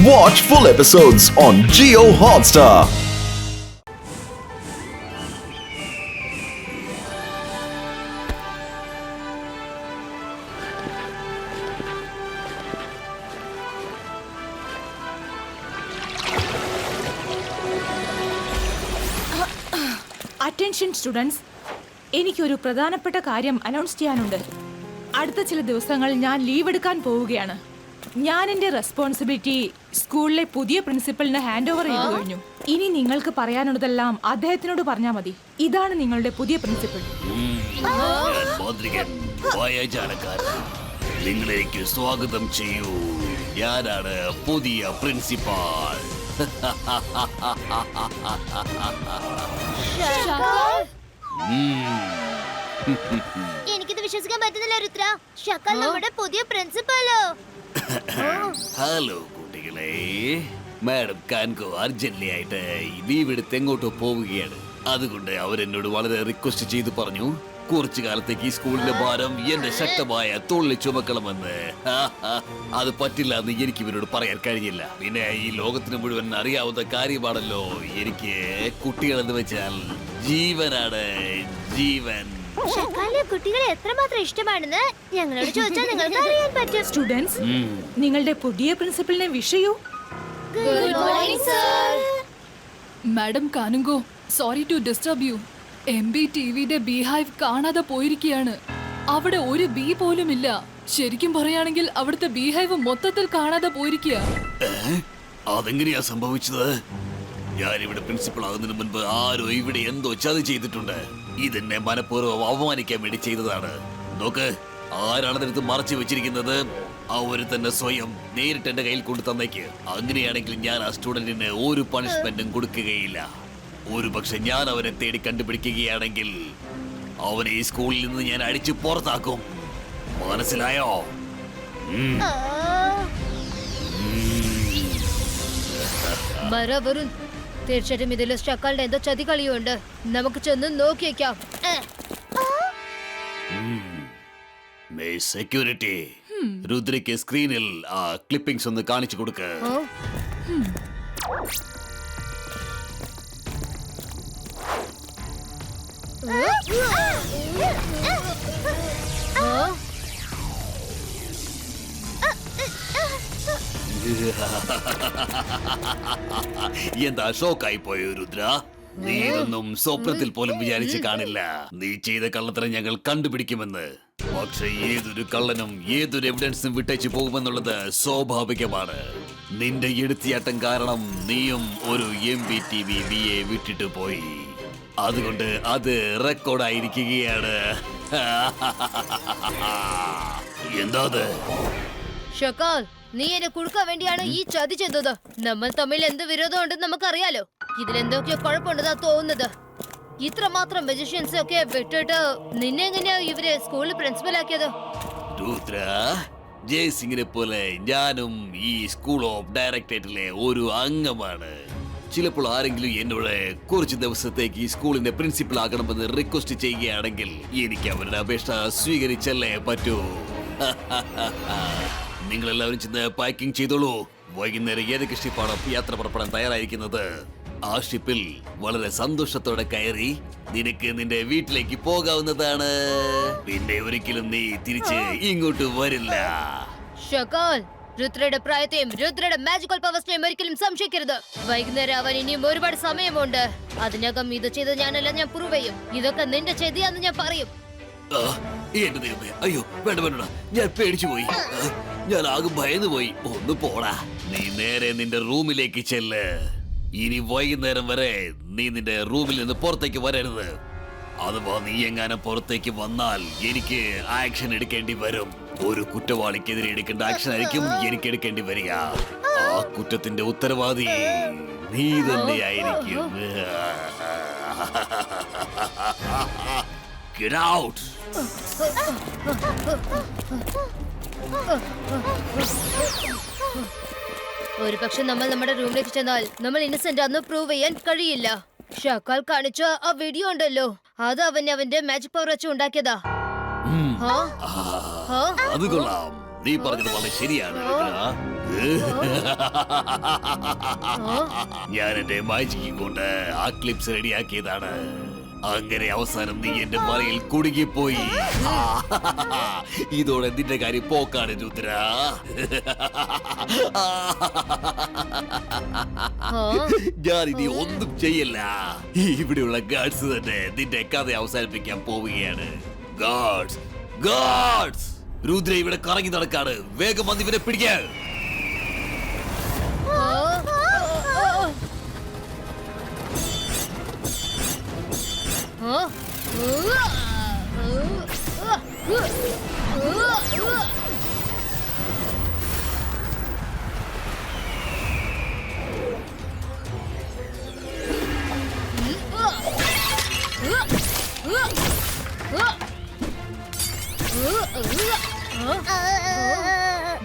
Watch full episodes on Jio Hotstar. Attention students, എനിക്കൊരു പ്രധാനപ്പെട്ട കാര്യം അനൗൺസ് ചെയ്യാനുണ്ട്. അടുത്ത ചില ദിവസങ്ങൾ ഞാൻ ലീവ് എടുക്കാൻ പോവുകയാണ്. ഞാൻ എൻ്റെ റെസ്പോൺസിബിലിറ്റി സ്കൂളിലെ പുതിയ പ്രിൻസിപ്പലിന് ഹാൻഡ് ഓവർ ചെയ്തു കഴിഞ്ഞു. ഇനി നിങ്ങൾക്ക് പറയാനുള്ളതെല്ലാം അദ്ദേഹത്തിനോട് പറഞ്ഞാൽ മതി. ഇതാണ് നിങ്ങളുടെ പുതിയ പ്രിൻസിപ്പൽ. നിങ്ങളേക്ക് സ്വാഗതം ചെയ്യൂ. ഞാനാണ് പുതിയ പ്രിൻസിപ്പാൾ. എനിക്കിത് വിശ്വസിക്കാൻ പറ്റുന്നില്ല രുദ്ര. ഷക്കൽ നമ്മുടെ പുതിയ പ്രിൻസിപ്പലോ? ഹലോ കുട്ടികളെ, മാഡം കാൻകോ അർജന്റ്ലി ആയിട്ട് ലീവ് എടുത്ത് എങ്ങോട്ടോ പോവുകയാണ്. അതുകൊണ്ട് അവരെന്നോട് വളരെ റിക്വസ്റ്റ് ചെയ്ത് പറഞ്ഞു, കുറച്ചു കാലത്തേക്ക് ഈ സ്കൂളിന്റെ ഭാരം എന്റെ ശക്തമായ തോളിൽ ചുമക്കണമെന്ന്. അത് പറ്റില്ല എന്ന് എനിക്ക് ഇവരോട് പറയാൻ കഴിഞ്ഞില്ല. പിന്നെ ഈ ലോകത്തിന് മുഴുവൻ അറിയാവുന്ന കാര്യമാണല്ലോ, എനിക്ക് കുട്ടികളെന്ന് വെച്ചാൽ ജീവനാണ്, ജീവൻ. ഷക്കലിലെ കുട്ടികളെ എത്രമാത്രം ഇഷ്ടമാണെന്ന് ഞങ്ങളോട് ചോദിച്ചാൽ നിങ്ങൾക്ക് അറിയാൻ പറ്റും. സ്റ്റുഡൻസ്, നിങ്ങളുടെ പുതിയ പ്രിൻസിപ്പലിനെ വിഷ് ചെയ്യൂ. Good morning sir. Madam Kanungo, sorry to disturb you. MB ടിവിയുടെ ബീഹൈവ് കാണാതെ പോയിരിക്കുകയാണ്. അവിടെ ഒരു ബീ പോലും ഇല്ല. ശരിക്കും പറയുകയാണെങ്കിൽ അവിടുത്തെ ബീഹൈവ് മൊത്തത്തിൽ കാണാതെ പോയിരിക്കുക. അതെങ്ങനെയാ സംഭവിച്ചത്? ഞാൻ ഇവിടെ പ്രിൻസിപ്പൾ ആകുന്നതിന് മുൻപ് ആരോ ഇവിടെ എന്തോ ചതി ചെയ്തിട്ടുണ്ട്. ഇതെന്നെ മനഃപൂർവ്വം അവമാനിക്കാൻ വേണ്ടി ചെയ്തതാണ്. നോക്ക്, ആരാണതെടുത്ത് മറച്ചു വെച്ചിരിക്കുന്നത്? അവര് തന്നെ സ്വയം നേരിട്ട് എന്റെ കയ്യിൽ കൊണ്ടു തന്നേക്ക്. അങ്ങനെയാണെങ്കിൽ ഞാൻ ആ സ്റ്റുഡന്റിന് ഒരു പണിഷ്മെന്റും കൊടുക്കുകയില്ല. ഒരു പക്ഷെ ഞാൻ അവനെ തേടി കണ്ടുപിടിക്കുകയാണെങ്കിൽ അവനെ ഈ സ്കൂളിൽ നിന്ന് ഞാൻ അടിച്ചു പുറത്താക്കും. മനസ്സിലായോ? മരവരുൺ, തീർച്ചയായിട്ടും ഇതിൽ ഷക്കലിന്റെ എന്തോ ചതി കളിയുണ്ട്. നമുക്ക് ചെന്ന് നോക്കിയേക്കാം. സെക്യൂരിറ്റി, രുദ്രയ്ക്ക് സ്ക്രീനിൽ ആ ക്ലിപ്പിംഗ്സ് ഒന്ന് കാണിച്ചു കൊടുക്ക്. എന്താ ഷോക്കായി പോയോ രുദ്ര? നീ ഇതൊന്നും സ്വപ്നത്തിൽ പോലും വിചാരിച്ച് കാണില്ല. നീ ചെയ്ത കള്ളത്തരം ഞങ്ങൾ കണ്ടുപിടിക്കുമെന്ന്. പക്ഷെ ഏതൊരു കള്ളനും ഏതൊരു എവിഡൻസും വിട്ടേച്ചു പോകുമെന്നുള്ളത് സ്വാഭാവികമാണ്. നിന്റെ എടുത്തിയാട്ടം കാരണം നീയും ഒരു MB TV BA വിട്ടിട്ട് പോയി. അതുകൊണ്ട് അത് റെക്കോർഡായിരിക്കുകയാണ്. എന്താ ഷക്കൽ, നീ എന്നെ കുടുക്കാൻ വേണ്ടിയാണ് ഈ ചതി ചെയ്തത്. നമ്മൾ തമ്മിൽ എന്ത് വിരോധം ഉണ്ടെന്ന് നമുക്കറിയാലോ. ഇതിലെന്തൊക്കെയോ കുഴപ്പമുണ്ടെന്നാ തോന്നുന്നത്. ഇത്രമാത്രം മജിഷ്യൻസ് ഒക്കെ വിട്ടിട്ട് നിന്നെ എങ്ങനെയാ ഇവര് സ്കൂളിൽ പ്രിൻസിപ്പൽ ആക്കിയത്? രുദ്ര, ജയ്സിംഗിനെ പോലെ ഞാനും ഈ സ്കൂൾ ഓഫ് ഡയറക്ടറേറ്റിലെ ഒരു അംഗമാണ്. ചിലപ്പോൾ ആരെങ്കിലും എന്നോട് കുറച്ച് ദിവസത്തേക്ക് ഈ സ്കൂളിന്റെ പ്രിൻസിപ്പൽ ആകണമെന്ന് റിക്വസ്റ്റ് ചെയ്യുകയാണെങ്കിൽ എനിക്ക് അവരുടെ അപേക്ഷ സ്വീകരിച്ചല്ലേ പറ്റൂ. നിങ്ങൾ എല്ലാവരും ചെന്ന് പാക്കിംഗ് ചെയ്തോളൂ. വൈകുന്നേരം ഏതൊക്കെ ഷിപ്പാണ് യാത്ര പുറപ്പെടാൻ തയ്യാറായിരിക്കുന്നത് ആ ഷിപ്പിൽ വളരെ സന്തോഷത്തോടെ കയറി നിനക്ക് നിന്റെ വീട്ടിലേക്ക് പോകാവുന്നതാണ്. പിന്നെ ഒരിക്കലും നീ തിരിച്ച് ഇങ്ങോട്ട് വരില്ല. ഷക്കൽ, രുദ്രയുടെ പ്രായത്തെയും രുദ്രയുടെ മാജിക്കൽ പവേഴ്സിനെയും ഒരിക്കലും സംശയിക്കരുത്. വൈകുന്നേരം അവൻ ഇനിയും ഒരുപാട് സമയമുണ്ട്. അതിനകം ഇത് ചെയ്ത് ഞാനല്ല, ഞാൻ പ്രൂവ് ചെയ്യും. ഇതൊക്കെ നിന്റെ ചെയ്തിയാന്ന് ഞാൻ പറയും. എന്റെ ദൈവമേ, അയ്യോ വേണ്ട വേണ്ട, ഞാൻ പേടിച്ചു പോയി. ഞാൻ ആകെ ഭയന്നു പോയി. ഒന്ന് പോടാ. നീ നേരെ നിന്റെ റൂമിലേക്ക് ചെല്ല്. ഇനി വൈകുന്നേരം വരെ നീ നിന്റെ റൂമിൽ നിന്ന് പുറത്തേക്ക് വരരുത്. അഥവാ നീ എങ്ങാനും പുറത്തേക്ക് വന്നാൽ എനിക്ക് ആക്ഷൻ എടുക്കേണ്ടി വരും. ഒരു കുറ്റവാളിക്കെതിരെ എടുക്കേണ്ട ആക്ഷൻ ആയിരിക്കും എനിക്ക് എടുക്കേണ്ടി വരിക. ആ കുറ്റത്തിന്റെ ഉത്തരവാദി നീ തന്നെയായിരിക്കും. Get out! ഒരു പക്ഷെ നമ്മൾ നമ്മുടെ റൂമിലേക്ക് ചെന്നാൽ നമ്മൾ ഇന്നസെന്റ് ആണെന്ന് പ്രൂവ് ചെയ്യാൻ കഴിയില്ല. ഷക്കൽ കാണിച്ച ആ വീഡിയോ ഉണ്ടല്ലോ, അത് അവന്റെ മാജിക് പവർ വെച്ച് ഉണ്ടാക്കിയതാ. അത് കൊള്ളാം. നീ പറഞ്ഞത് വളരെ ശരിയാണ്. ഞാൻ എന്റെ മാജിക്ക് കൊണ്ട് ആ ക്ലിപ്സ് റെഡിയാക്കിയതാണ്. അങ്ങനെ അവസാനം നീ എന്റെ മറയിൽ കുടുങ്ങിപ്പോയി. ഇതോടെ നിന്റെ കാര്യം പോക്കാണ് രുദ്ര. ഞാൻ ഇനി ഒന്നും ചെയ്യില്ല. ഇവിടെയുള്ള ഗാർഡ്സ് തന്നെ നിന്റെ കഥ അവസാനിപ്പിക്കാൻ പോവുകയാണ്. Guards, guards! രുദ്ര ഇവിടെ കറങ്ങി നടക്കാണ്. വേഗം വന്ന് ഇവരെ പിടിക്കാൻ.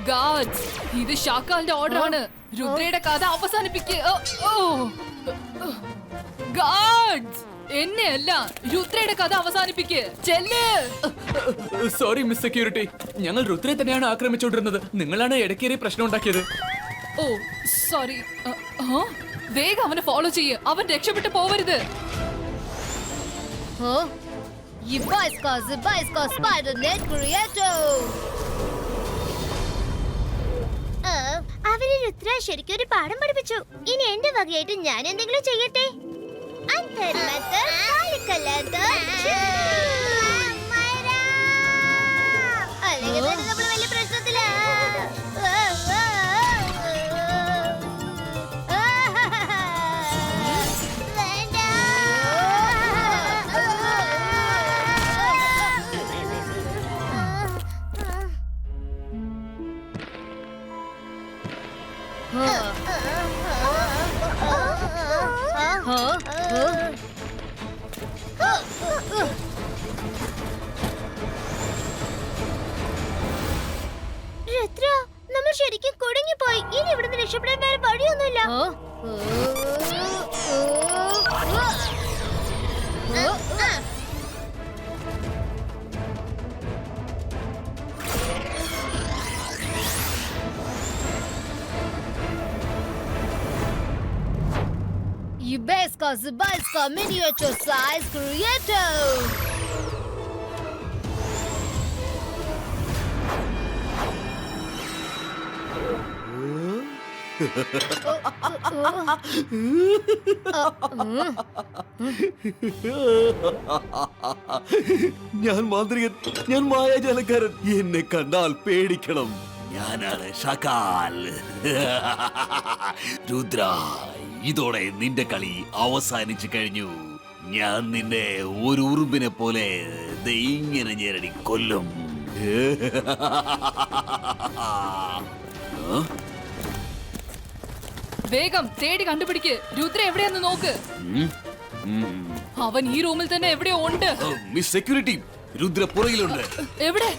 ഗാർഡ്സ്, ഇത് ഷാക്കാലിന്റെ ഓർഡർ ആണ്. രുദ്രയുടെ കഥ അവസാനിപ്പിക്കുക. ഗാർഡ്സ്, എന്നെ അല്ല, രുദ്രയുടെ കഥ അവസാനിപ്പിക്കുക. ചെല്ല്. സോറി മിസ് സെക്യൂരിറ്റി, ഞങ്ങൾ രുദ്രയെ തന്നെയാണ് ആക്രമിച്ചുകൊണ്ടിരുന്നത്. നിങ്ങളാണ് ഇടയ്ക്കേറി പ്രശ്നം ഉണ്ടാക്കിയത്. ഓ സോറി. വേഗം അവനെ ഫോളോ ചെയ്യ്. അവൻ രക്ഷപ്പെട്ടു പോവരുത്. അവര് രുദ്ര ശരിക്കും ഒരു പാഠം പഠിപ്പിച്ചു. ഇനി എന്റെ വകയായിട്ട് ഞാൻ എന്തെങ്കിലും ചെയ്യട്ടെ. അല്ലെങ്കിൽ നമ്മൾ വലിയ പ്രശ്നത്തിലാ. രുദ്ര, നമ്മൾ ശരിക്കും കുടുങ്ങിപ്പോയി. ഇനി ഇവിടുന്ന് രക്ഷപ്പെടാൻ വേറെ വഴിയൊന്നുമില്ല. Yubeska Zubalska Miniature Size Creator. ഞാൻ മാന്ത്രികൻ, ഞാൻ മായാജാലക്കാരൻ. എന്നെ കണ്ടാൽ പേടിക്കണം. ഞാനാണ് ഷാക്കാൽ. രുദ്ര, ഇതോടെ നിന്റെ കളി അവസാനിച്ചു കഴിഞ്ഞു. ഞാൻ നിന്നെ ഒരു ഉറുമ്പിനെ പോലെ ഇങ്ങനെ ഞെരടി കൊല്ലും. വേഗം തേടി കണ്ടുപിടിക്ക്. രുദ്ര എവിടെയാന്ന് നോക്ക്. അവൻ ഈ റൂമിൽ തന്നെ എവിടെയോ ഉണ്ട്. മിസ് സെക്യൂരിറ്റി, രുദ്ര പുറകിലുണ്ട്. എവിടെ?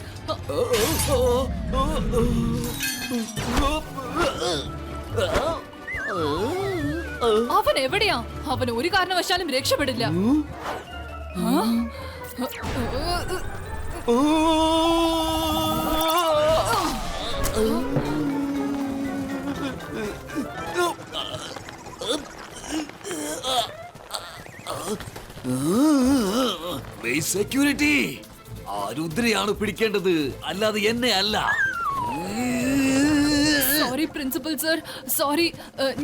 അവൻ എവിടെയാ? അവൻ ഒരു കാരണവശാലും രക്ഷപ്പെടില്ല. സെക്യൂരിറ്റി, ആ രുദ്രയാണ് പിടിക്കേണ്ടത്, അല്ലാതെ എന്നെ അല്ല. Sorry principal sir, sorry.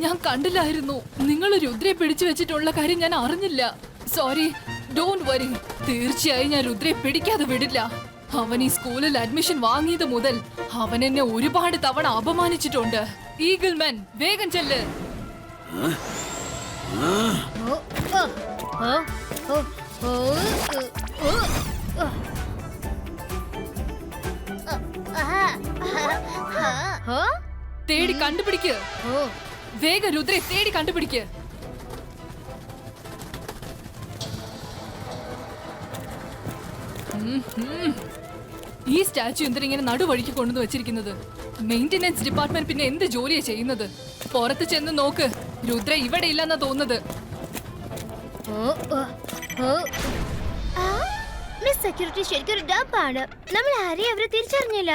ഞാൻ കണ്ടില്ലായിരുന്നു. നിങ്ങൾ രുദ്രയെ പിടിച്ചു വെച്ചിട്ടുള്ള കാര്യം ഞാൻ അറിഞ്ഞില്ല. Sorry, don't worry. തീർച്ചയായും ഞാൻ രുദ്രയെ പിടിക്കാതെ വിടില്ല. അവൻ ഈ സ്കൂളിൽ അഡ്മിഷൻ വാങ്ങിയത് മുതൽ അവൻ എന്നെ ഒരുപാട് തവണ അപമാനിച്ചിട്ടുണ്ട്. ഈഗിൾമാൻ, വേഗം ചെല്ല്. തേടി കണ്ടുപിടിക്ക്. വേഗം രുദ്രയെ തേടി കണ്ടുപിടിക്ക്. ഈ സ്റ്റാച്ചു എന്തിനിങ്ങനെ നടുവഴിക്ക് കൊണ്ടുവന്ന് വെച്ചിരിക്കുന്നത്? മെയിന്റനൻസ് ഡിപ്പാർട്ട്മെന്റ് പിന്നെ എന്ത് ജോലിയാ ചെയ്യുന്നത്? പുറത്ത് ചെന്ന് നോക്ക്. രുദ്ര ഇവിടെ ഇല്ലെന്നാ തോന്നുന്നത്. മിസ് സെക്യൂരിറ്റി ശരിക്കും ഒരു ഡബ്ബാണ്. നമ്മൾ ആരെയും അവരെ തിരിച്ചറിഞ്ഞില്ല.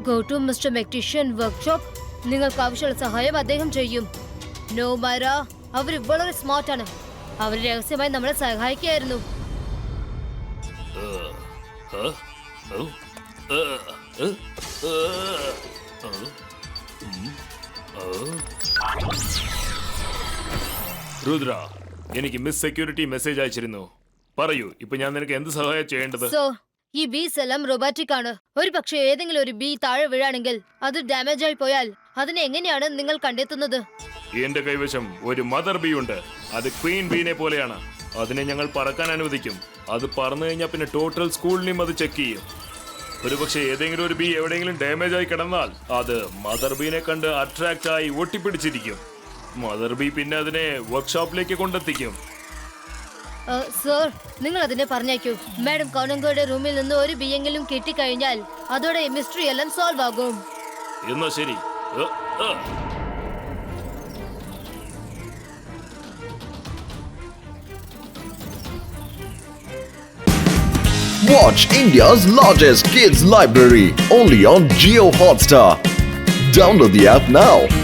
Go to mister mechanician workshop. നിങ്ങൾക്ക് ആവശ്യമുള്ള സഹായം അദ്ദേഹം ചെയ്യും. നോ മൈറ, അവർ വളരെ സ്മാർട്ടാണ്. അവർ രഹസ്യമായി നമ്മളെ സഹായിക്കായിരുന്നു. രുദ്ര, എനിക്ക് മിസ് സെക്യൂരിറ്റി മെസ്സേജ് അയച്ചിരുന്നു. പറയൂ, ഇപ്പൊ ഞാൻ നിനക്ക് എന്ത് സഹായം ചെയ്യേണ്ടത്? സോ ഈ ബീസ് എല്ലാം റോബോട്ടിക് ആണ്. ഒരു പക്ഷേ ഏതെങ്കിലും ഒരു ബീ താഴെ വീഴാണെങ്കിൽ അത് ഡാമേജ് ആയി പോയാൽ അതിനെ എങ്ങനെയാണ് നിങ്ങൾ കണ്ടെത്തുന്നത്? എന്റെ കൈവശം ഒരു മദർ ബീ ഉണ്ട്. അത് ക്വീൻ ബീനെ പോലെയാണ്. അതിനെ ഞങ്ങൾ പറക്കാൻ അനുവദിക്കും. അത് പറന്നു കഴിഞ്ഞാൽ പിന്നെ ടോട്ടൽ സ്കൂളിനെയും അത് ചെക്ക് ചെയ്യും. ഒരു പക്ഷേ ഏതെങ്കിലും ഒരു ബീ എവിടെയെങ്കിലും ഡാമേജ് ആയി കിടന്നാൽ അത് മദർ ബീനെ കണ്ട് അട്രാക്ട് ആയി ഒട്ടിപ്പിടിച്ചിരിക്കും. മദർ ബീ പിന്നെ അതിനെ വർക്ക്ഷോപ്പിലേക്ക് കൊണ്ടെത്തിക്കും. സർ, നിങ്ങൾ അതിനെ പറഞ്ഞേക്കൂ. മാഡം കോണങ്കോയുടെ റൂമിൽ നിന്ന് ഒരു ബിയെങ്കിലും കിട്ടിക്കഴിഞ്ഞാൽ അതോടെ മിസ്റ്ററി എല്ലാം സോൾവ് ആകും. എന്നാ ശരി. Watch India's largest kids library only on Jio Hotstar. Download the app now.